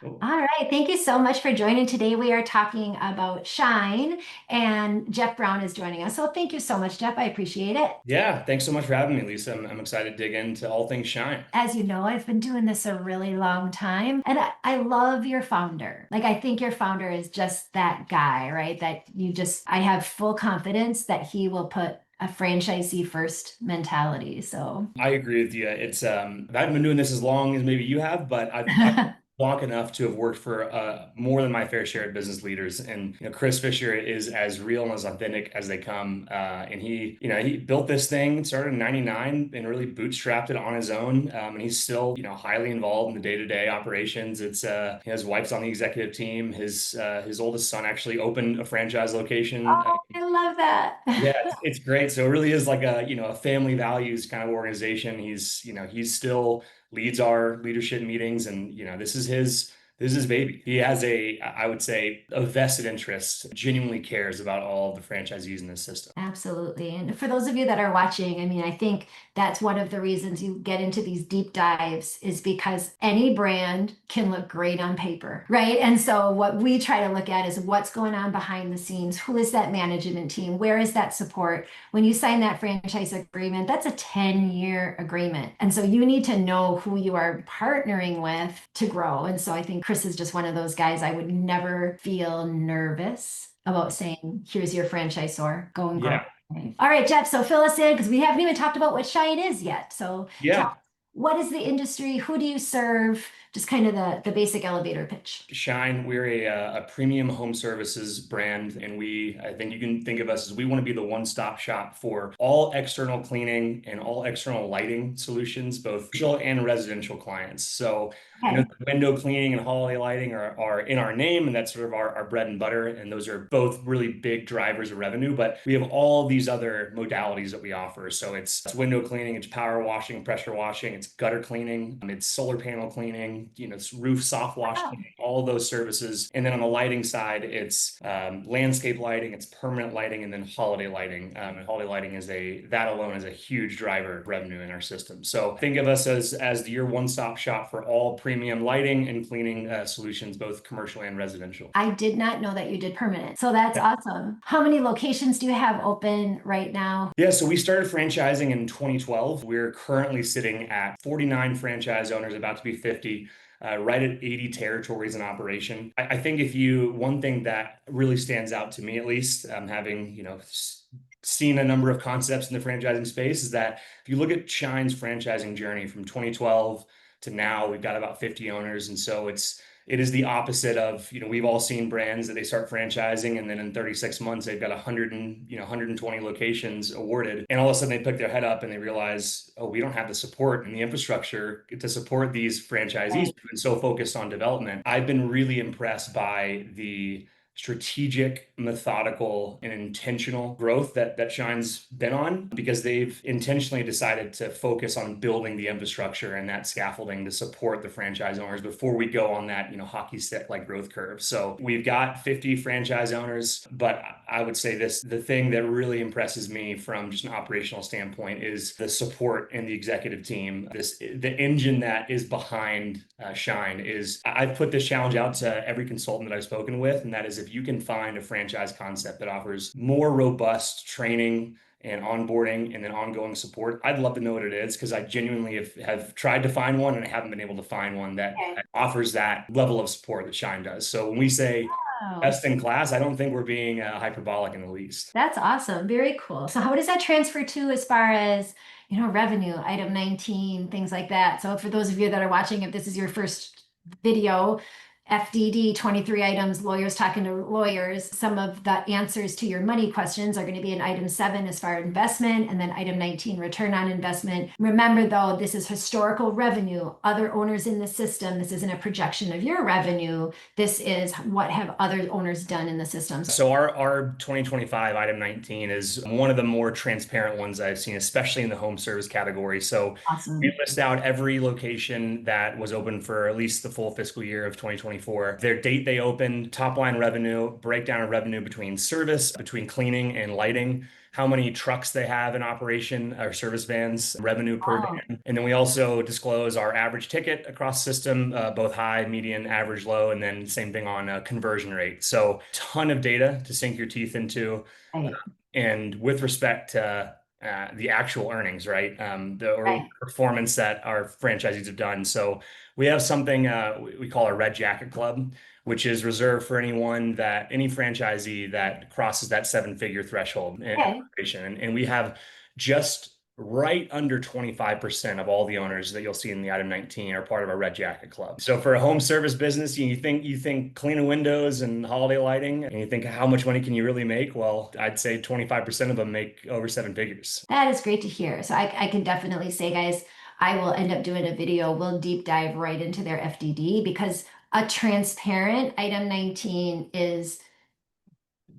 Cool. All right. Thank you so much for joining. Today we are talking about Shine, and Jeff Brown is joining us. So thank you so much, Jeff. I appreciate it. Yeah, thanks so much for having me, Lisa. I'm excited to dig into all things Shine. As you know, I've been doing this a really long time, and I love your founder. Like, I think your founder is just that guy, right? That I have full confidence that he will put a franchisee first mentality. So, I agree with you. It's I haven't been doing this as long as maybe you have, but I've long enough to have worked for more than my fair share of business leaders. And Chris Fisher is as real and as authentic as they come. And he built this thing, started in '99, and really bootstrapped it on his own. And he's still highly involved in the day-to-day operations. His wife's on the executive team. His oldest son actually opened a franchise location. oh, I love Yeah, that. it's great. So it really is like a family values kind of organization. He's still leads our leadership meetings, and this is his baby. He has I would say, a vested interest, genuinely cares about all of the franchisees in this system. Absolutely. And for those of you that are watching, I mean, I think that's one of the reasons you get into these deep dives is because any brand can look great on paper, right? And so what we try to look at is what's going on behind the scenes. Who is that management team? Where is that support? When you sign that franchise agreement, that's a 10-year agreement. And so you need to know who you are partnering with to grow. And so I think Chris is just one of those guys I would never feel nervous about saying, here's your franchisor, go and grow. Yeah, All right, Jeff, so fill us in because we haven't even talked about what Shine is yet. So tell yeah. us, what is the industry? Who do you serve? Just kind of the basic elevator pitch. Shine, we're a premium home services brand, and I think you can think of us as we want to be the one-stop shop for all external cleaning and all external lighting solutions, both commercial and residential clients. So I know Okay. the window cleaning and holiday lighting are in our name, and that's sort of our bread and butter, and those are both really big drivers of revenue. But we have all these other modalities that we offer. So it's window cleaning, it's power washing, pressure washing, it's gutter cleaning, it's solar panel cleaning, it's roof soft wash Oh, cleaning, all those services. And then on the lighting side, it's landscape lighting, it's permanent lighting, and then holiday lighting. And holiday lighting that alone is a huge driver of revenue in our system. So think of us as your one-stop shop for all premium lighting and cleaning solutions, both commercial and residential. I did not know that you did permanent. So that's awesome. How many locations do you have open right now? Yeah, so we started franchising in 2012. We're currently sitting at 49 franchise owners, about to be 50, right at 80 territories in operation. I think one thing that really stands out to me, at least, having, seen a number of concepts in the franchising space, is that if you look at Shine's franchising journey from 2012 to now, we've got about 50 owners. And so it is the opposite of, we've all seen brands that they start franchising and then in 36 months they've got 100 and 120 locations awarded, and all of a sudden they pick their head up and they realize, oh, we don't have the support and the infrastructure to support these franchisees. Right. We've been so focused on development. I've been really impressed by the strategic, methodical, and intentional growth that Shine's been on, because they've intentionally decided to focus on building the infrastructure and that scaffolding to support the franchise owners before we go on that hockey stick like growth curve. So we've got 50 franchise owners, but I would say the thing that really impresses me from just an operational standpoint is the support and the executive team. The engine that is behind Shine is, I've put this challenge out to every consultant that I've spoken with, and that is, if you can find a franchise concept that offers more robust training and onboarding and then ongoing support, I'd love to know what it is, because I genuinely have tried to find one and I haven't been able to find one that Okay. offers that level of support that Shine does. So when we say Oh, best in class, I don't think we're being hyperbolic in the least. that's awesome. Very cool. So how does that transfer to as far as, revenue, item 19, things like that? So for those of you that are watching, if this is your first video, FDD, 23 items, lawyers talking to lawyers. Some of the answers to your money questions are going to be in item 7 as far as investment, and then item 19, return on investment. Remember though, this is historical revenue, other owners in the system. This isn't a projection of your revenue. This is what have other owners done in the system. So our 2025 item 19 is one of the more transparent ones I've seen, especially in the home service category. So we Awesome. list out every location that was open for at least the full fiscal year of 2025. 2024. Their date they opened, top line revenue, breakdown of revenue between service, between cleaning and lighting, how many trucks they have in operation or service vans, revenue per Oh, van. And then we also disclose our average ticket across system, both high, median, average, low, and then same thing on conversion rate. So ton of data to sink your teeth into. right, And with respect to the actual earnings, right? The or right. performance that our franchisees have done. So we have something we call our Red Jacket Club, which is reserved for any franchisee that crosses that seven-figure threshold in Okay. operation. And we have just right under 25% of all the owners that you'll see in the item 19 are part of our Red Jacket Club. So for a home service business, you think cleaning windows and holiday lighting, and you think how much money can you really make? Well, I'd say 25% of them make over seven figures. That is great to hear. So I can definitely say, guys, I will end up doing a video. We'll deep dive right into their FDD because a transparent item 19 is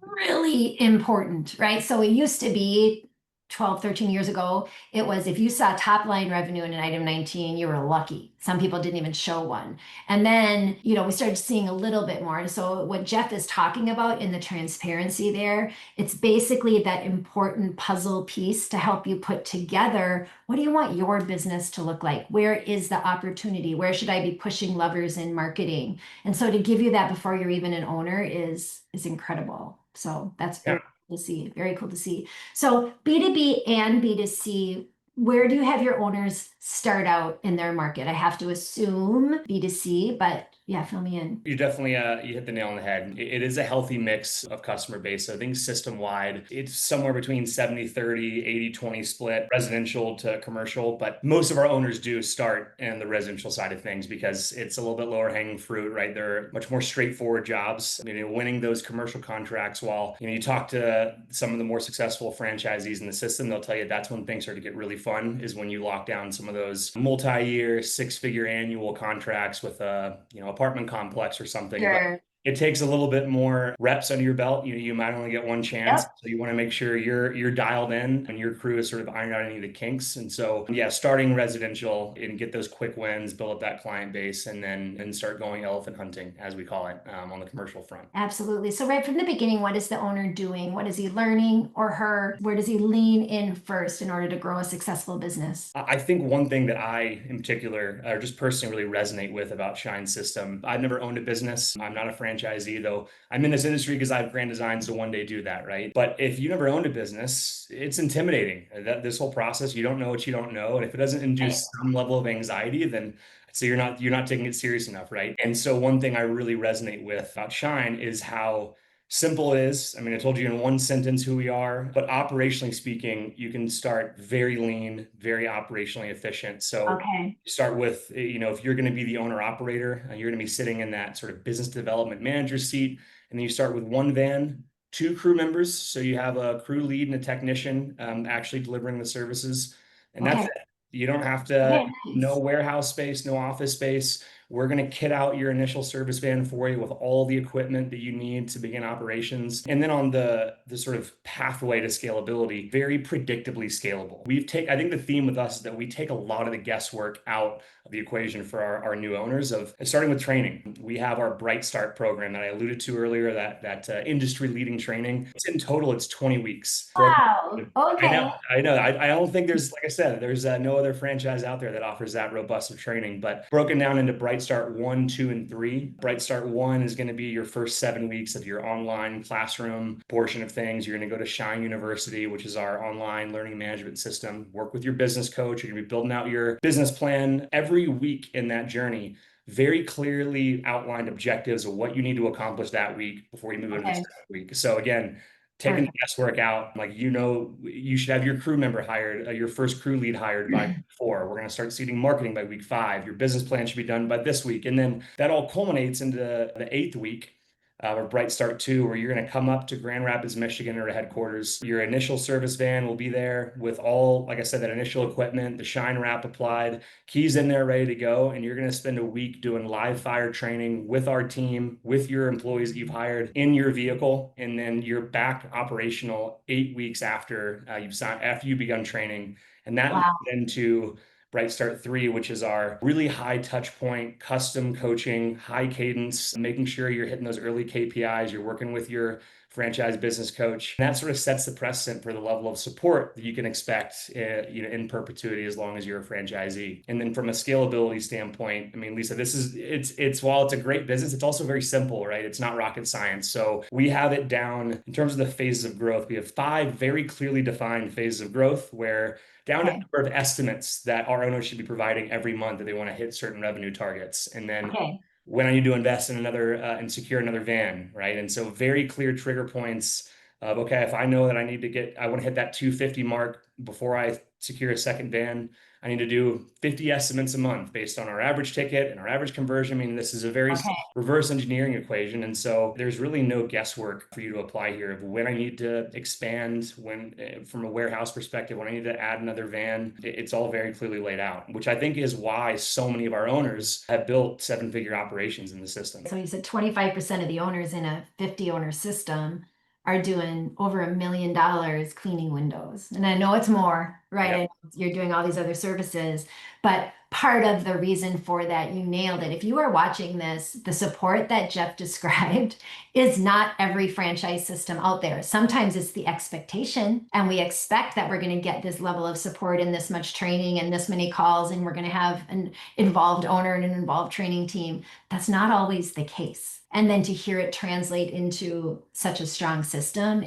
really important, right? So it used to be 12, 13 years ago, it was if you saw top line revenue in an item 19, you were lucky. Some people didn't even show one. And then, we started seeing a little bit more. So what Jeff is talking about in the transparency there, it's basically that important puzzle piece to help you put together what do you want your business to look like? Where is the opportunity? Where should I be pushing levers in marketing? And so to give you that before you're even an owner is incredible. So that's Yeah. very cool to see. Very cool to see. So B2B and B2C, where do you have your owners start out in their market? I have to assume B2C, but yeah, fill me in. You definitely you hit the nail on the head. It is a healthy mix of customer base. So I think system wide, it's somewhere between 70-30, 80-20 split, residential to commercial. But most of our owners do start in the residential side of things because it's a little bit lower hanging fruit, right? They're much more straightforward jobs. I mean, winning those commercial contracts while, you talk to some of the more successful franchisees in the system, they'll tell you that's when things start to get really fun, is when you lock down some of those multi-year, six-figure annual contracts with a apartment complex or something. But Sure. it takes a little bit more reps under your belt. You might only get one chance. Yep. So you want to make sure you're dialed in and your crew is sort of ironed out any of the kinks. And so yeah, starting residential and get those quick wins, build up that client base, and start going elephant hunting, as we call it, on the commercial front. Absolutely. So right from the beginning, what is the owner doing? What is he learning or her? Where does he lean in first in order to grow a successful business? I think one thing that I, in particular, or just personally really resonate with about Shine's system, I've never owned a business. I'm not a franchisee, though I'm in this industry because I have grand designs to one day do that, right? But if you never owned a business, it's intimidating. That this whole process, you don't know what you don't know. And if it doesn't Right. induce some level of anxiety, then so you're not taking it serious enough, right? And so one thing I really resonate with about Shine is how simple it is. I mean, I told you in one sentence who we are, but operationally speaking, you can start very lean, very operationally efficient. So Okay. you start with, if you're going to be the owner operator, you're going to be sitting in that sort of business development manager seat. And then you start with one van, two crew members. So you have a crew lead and a technician actually delivering the services. And that's Okay. it. You don't have to, Okay. no Nice. warehouse space, no office space. We're going to kit out your initial service van for you with all the equipment that you need to begin operations. And then on the sort of pathway to scalability, very predictably scalable. I think the theme with us is that we take a lot of the guesswork out of the equation for our new owners of starting with training. We have our Bright Start program that I alluded to earlier, that industry leading training. In total, it's 20 weeks. Broken. Wow. I know, Okay. I know. I don't think there's, like I said, there's no other franchise out there that offers that robust of training, but broken down into Bright Start 1, 2, and 3. Bright Start 1 is going to be your first 7 weeks of your online classroom portion of things. You're going to go to Shine University, which is our online learning management system, work with your business coach. You're going to be building out your business plan every week in that journey. Very clearly outlined objectives of what you need to accomplish that week before you move into the Okay. second week. So again, taking the Perfect. guesswork out, like you should have your crew member hired, your first crew lead hired by week 4. We're going to start seeding marketing by week 5. Your business plan should be done by this week, and then that all culminates into the 8th week. Of Bright Start 2, where you're going to come up to Grand Rapids, Michigan, or headquarters. Your initial service van will be there with all, like I said, that initial equipment, the Shine wrap applied, keys in there ready to go. And you're going to spend a week doing live fire training with our team, with your employees that you've hired in your vehicle. And then you're back operational 8 weeks after you've begun training. And that leads Wow. into Bright Start 3, which is our really high touch point, custom coaching, high cadence, making sure you're hitting those early KPIs, you're working with your franchise business coach. And that sort of sets the precedent for the level of support that you can expect, in perpetuity as long as you're a franchisee. And then from a scalability standpoint, I mean, Lisa, this is it's while it's a great business, it's also very simple, right? It's not rocket science. So we have it down in terms of the phases of growth. We have five very clearly defined phases of growth where down to the Okay. number of estimates that our owners should be providing every month that they want to hit certain revenue targets. And then Okay. when I need to invest in another and secure another van, right? And so very clear trigger points of, okay, if I know that I want to hit that 250 mark before I secure a second van, I need to do 50 estimates a month based on our average ticket and our average conversion. I mean, this is a very Okay. reverse engineering equation. And so there's really no guesswork for you to apply here of when I need to expand, when from a warehouse perspective, when I need to add another van. It's all very clearly laid out, which I think is why so many of our owners have built seven-figure operations in the system. So you said 25% of the owners in a 50 owner system are doing over $1 million cleaning windows. And I know it's more, right? I Yep. know you're doing all these other services, but part of the reason for that, you nailed it. If you are watching this, the support that Jeff described is not every franchise system out there. Sometimes it's the expectation, and we expect that we're going to get this level of support and this much training and this many calls, and we're going to have an involved owner and an involved training team. That's not always the case. And then to hear it translate into such a strong system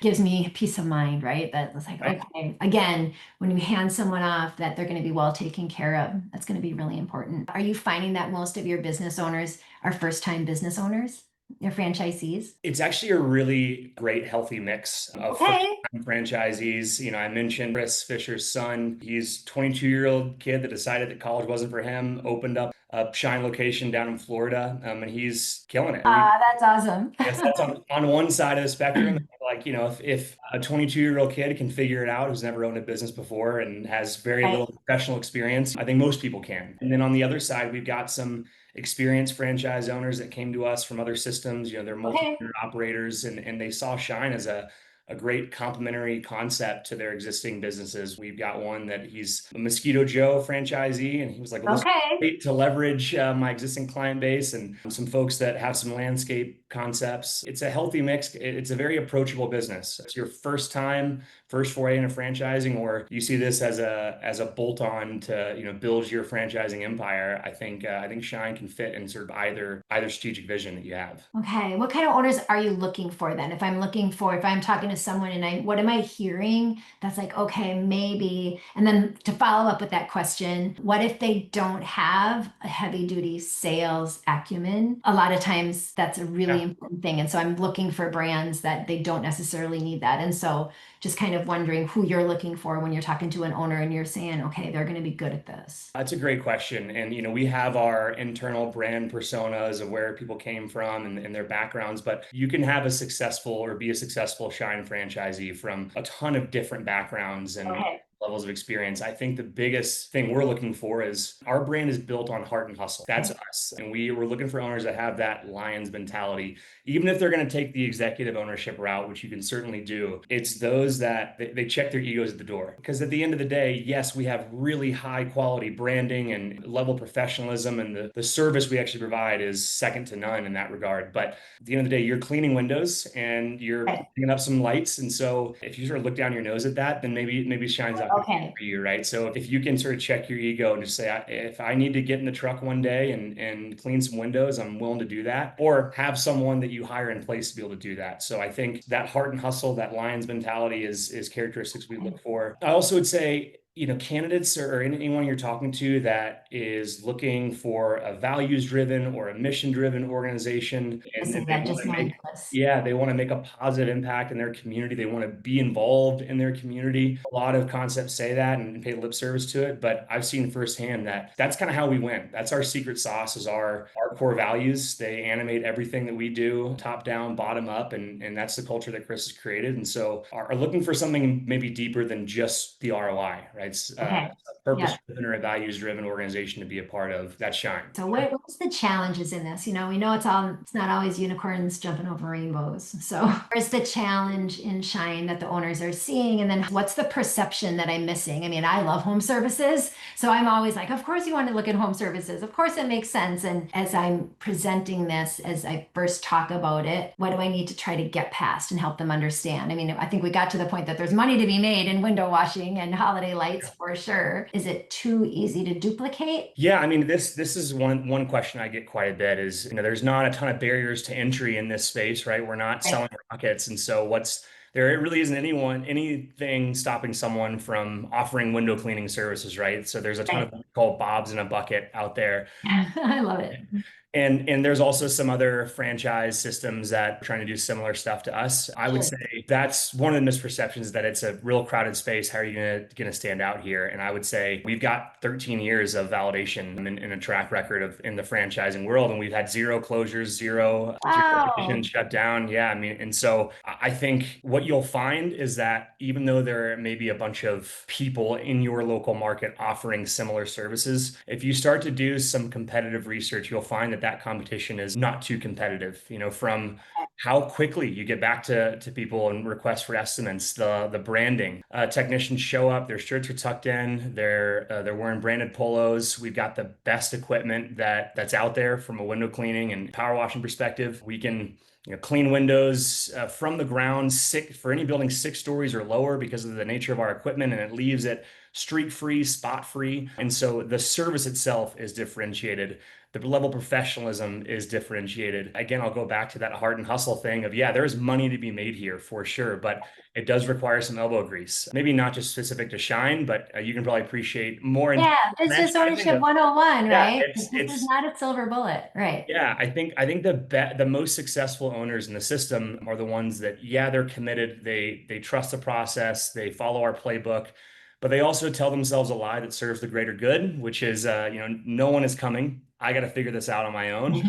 gives me peace of mind, right? That it's like, Right. okay, again, when you hand someone off that they're going to be well taken care of, that's going to be really important. Are you finding that most of your business owners are first-time business owners, your franchisees? It's actually a really great, healthy mix of Okay. first-time franchisees. I mentioned Chris Fisher's son. He's a 22-year-old kid that decided that college wasn't for him, opened up a Shine location down in Florida, and he's killing it. That's awesome. Yes, that's on one side of the spectrum. Like, if a 22-year-old kid can figure it out, who's never owned a business before and has very Right. little professional experience, I think most people can. And then on the other side, we've got some experienced franchise owners that came to us from other systems. They're Okay. multi-unit operators, and they saw Shine as a great complementary concept to their existing businesses. We've got one that he's a Mosquito Joe franchisee, and he was like, well, this Okay. to leverage my existing client base and some folks that have some landscape concepts. It's a healthy mix. It's a very approachable business. It's your first foray into franchising, or you see this as a bolt-on to build your franchising empire. I think Shine can fit in sort of either strategic vision that you have. Okay. What kind of owners are you looking for then? If I'm talking to someone and what am I hearing that's like, okay, maybe. And then to follow up with that question, what if they don't have a heavy duty sales acumen? A lot of times that's a really Yeah. important thing. And so I'm looking for brands that they don't necessarily need that. And so just kind of wondering who you're looking for when you're talking to an owner and you're saying, okay, they're going to be good at this. That's a great question. And, we have our internal brand personas of where people came from and their backgrounds, but you can have a successful or be a successful Shine franchisee from a ton of different backgrounds and Okay. levels of experience. I think the biggest thing we're looking for is our brand is built on heart and hustle. That's us. And we're looking for owners that have that Lions mentality, even if they're going to take the executive ownership route, which you can certainly do. It's those that they check their egos at the door. Because at the end of the day, yes, we have really high quality branding and level professionalism, and the service we actually provide is second to none in that regard. But at the end of the day, you're cleaning windows and you're Okay. picking up some lights. And so if you sort of look down your nose at that, then maybe Shine's not going to be Okay. for you, right? So if you can sort of check your ego and just say, if I need to get in the truck one day and clean some windows, I'm willing to do that, or have someone that you hire in place to be able to do that. So I think that heart and hustle, that Lions mentality is characteristics we look for. I also would say, candidates or anyone you're talking to that is looking for a values driven or a mission driven organization, and Listen, they yeah, want just to knowing make this. yeah, they want to make a positive impact in their community. They want to be involved in their community. A lot of concepts say that and pay lip service to it, but I've seen firsthand that that's kind of how we win. That's our secret sauce, is our core values. They animate everything that we do, top down, bottom up, and that's the culture that Chris has created. And so are looking for something maybe deeper than just the ROI, right? It's Okay. a Yeah. purpose-driven or a values-driven organization to be a part of. That's Shine. So what's the challenges in this? We know it's not always unicorns jumping over rainbows. So where's the challenge in Shine that the owners are seeing? And then what's the perception that I'm missing? I mean, I love home services. So I'm always like, of course you want to look at home services. Of course it makes sense. And as I'm presenting this, as I first talk about it, what do I need to try to get past and help them understand? I mean, I think we got to the point that there's money to be made in window washing and holiday lights for sure. Is it too easy to duplicate? Yeah, I mean this is one question I get quite a bit is, there's not a ton of barriers to entry in this space, right? We're not Right. selling rockets, and so there really isn't anything stopping someone from offering window cleaning services, right? So there's a ton of Right. what we call Bobs in a bucket out there. I love it. And there's also some other franchise systems that are trying to do similar stuff to us. I would Sure. say that's one of the misperceptions, that it's a real crowded space. How are you gonna stand out here? And I would say we've got 13 years of validation in a track record of in the franchising world, and we've had zero closures, zero locations Wow. shut down. Yeah, I mean, and so I think what you'll find is that even though there may be a bunch of people in your local market offering similar services, if you start to do some competitive research, you'll find that competition is not too competitive. From how quickly you get back to people and requests for estimates, the branding. Technicians show up, their shirts are tucked in, they're wearing branded polos. We've got the best equipment that's out there from a window cleaning and power washing perspective. We can clean windows from the ground for any building 6 stories or lower because of the nature of our equipment, and it leaves it streak free, spot free. And so the service itself is differentiated. The level of professionalism is differentiated. Again, I'll go back to that heart and hustle thing of, yeah, there's money to be made here for sure, but it does require some elbow grease. Maybe not just specific to Shine, but you can probably appreciate more in Yeah, business franchising ownership of, 101, yeah, right? it's This is it's not a silver bullet, right? yeah, I think the most successful owners in the system are the ones that, yeah, they're committed, they trust the process, they follow our playbook, but they also tell themselves a lie that serves the greater good, which is, no one is coming. I got to figure this out on my own.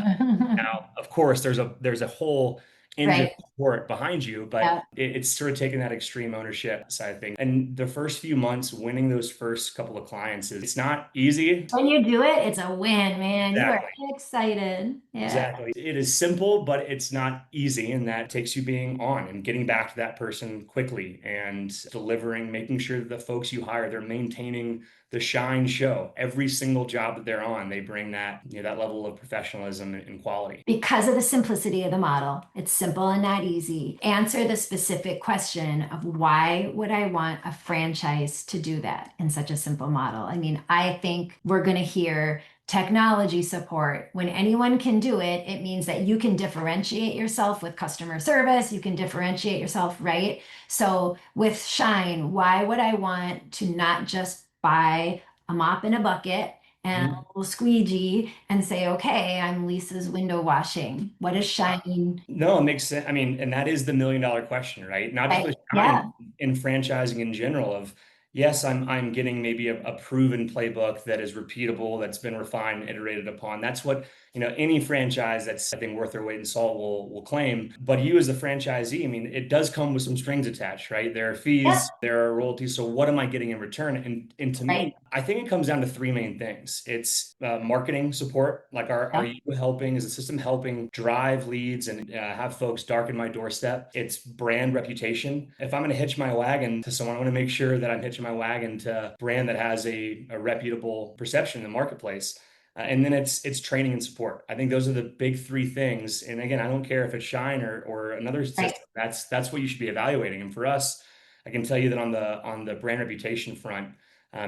Now, of course, there's a whole engine Right. of support behind you, but Yeah. it's sort of taking that extreme ownership side of things. And the first few months, winning those first couple of clients it's not easy. When you do it, it's a win, man. You are Exactly. excited. Yeah. Exactly. It is simple, but it's not easy. And that takes you being on and getting back to that person quickly and delivering, making sure that the folks you hire, they're maintaining the Shine show. Every single job that they're on, they bring that level of professionalism and quality. Because of the simplicity of the model, it's simple and not easy. Answer the specific question of why would I want a franchise to do that in such a simple model? I mean, I think we're going to hear technology support. When anyone can do it, it means that you can differentiate yourself with customer service. You can differentiate yourself, right? So with Shine, why would I want to not just buy a mop and a bucket and a Mhm. little squeegee and say, okay, I'm Lisa's window washing. What is Shine? No, it makes sense. I mean, and that is the million-dollar question, right? Not just Right. with Shine, Yeah. in franchising in general of, yes, I'm getting maybe a proven playbook that is repeatable, that's been refined and iterated upon. That's what, any franchise that's, I think, worth their weight in salt will claim. But you as a franchisee, I mean, it does come with some strings attached, right? There are Yeah. fees, there are royalties. So what am I getting in return? And to me, Right. I think it comes down to three main things. It's marketing support. Like, are Yeah. you helping? Is the system helping drive leads and have folks darken my doorstep? It's brand reputation. If I'm going to hitch my wagon to someone, I want to make sure that I'm hitching my wagon to a brand that has a reputable perception in the marketplace. And then it's training and support. I think those are the big three things. And again, I don't care if it's Shine or another Right. system. That's what you should be evaluating. And for us, I can tell you that on the brand reputation front,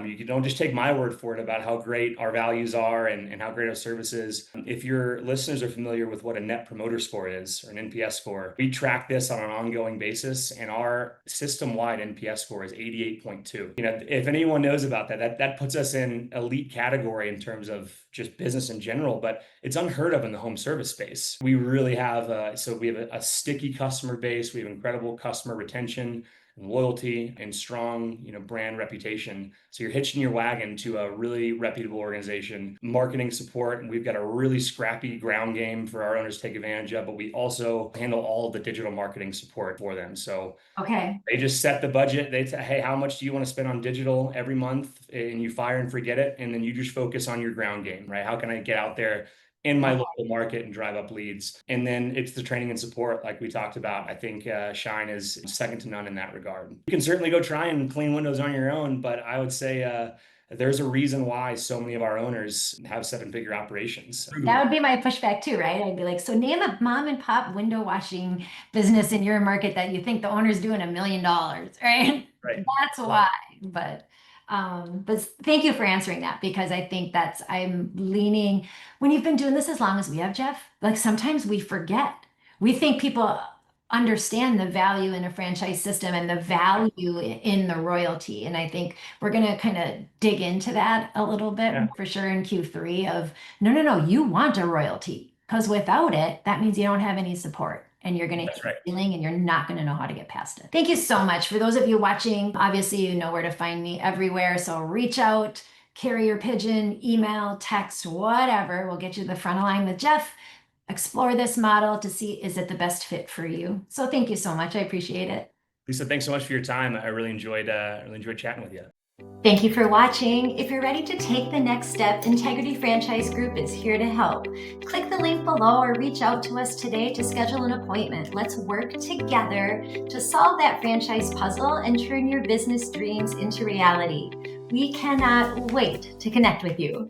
you don't just take my word for it about how great our values are and how great our service is. If your listeners are familiar with what a net promoter score is or an NPS score, we track this on an ongoing basis, and our system-wide NPS score is 88.2. If anyone knows about that puts us in elite category in terms of just business in general, but it's unheard of in the home service space. We really have we have a sticky customer base. We have incredible customer retention. loyalty and strong, brand reputation. So you're hitching your wagon to a really reputable organization, marketing support, and we've got a really scrappy ground game for our owners to take advantage of, but we also handle all of the digital marketing support for them. So Okay. they just set the budget. They say, hey, how much do you want to spend on digital every month? And you fire and forget it. And then you just focus on your ground game, right? How can I get out there in my local market and drive up leads? And then it's the training and support, like we talked about. I think Shine is second to none in that regard. You can certainly go try and clean windows on your own, but I would say there's a reason why so many of our owners have seven-figure operations. That would be my pushback too, right? I'd be like, so name a mom and pop window washing business in your market that you think the owner's doing $1 million, right? Right. That's why. But thank you for answering that, because I think I'm leaning, when you've been doing this as long as we have, Jeff, like sometimes we forget. We think people understand the value in a franchise system and the value in the royalty. And I think we're going to kind of dig into that a little bit for sure in Q3 of no, you want a royalty, because without it, that means you don't have any support and you're going to hit the ceiling and you're not going to know how to get past it. Thank you so much. For those of you watching, obviously you know where to find me everywhere. So reach out, carrier pigeon, email, text, whatever. We'll get you to the front of line with Jeff. Explore this model to see, is it the best fit for you? So thank you so much. I appreciate it. Lisa, thanks so much for your time. I really enjoyed chatting with you. Thank you for watching. If you're ready to take the next step, Integrity Franchise Group is here to help. Click the link below or reach out to us today to schedule an appointment. Let's work together to solve that franchise puzzle and turn your business dreams into reality. We cannot wait to connect with you.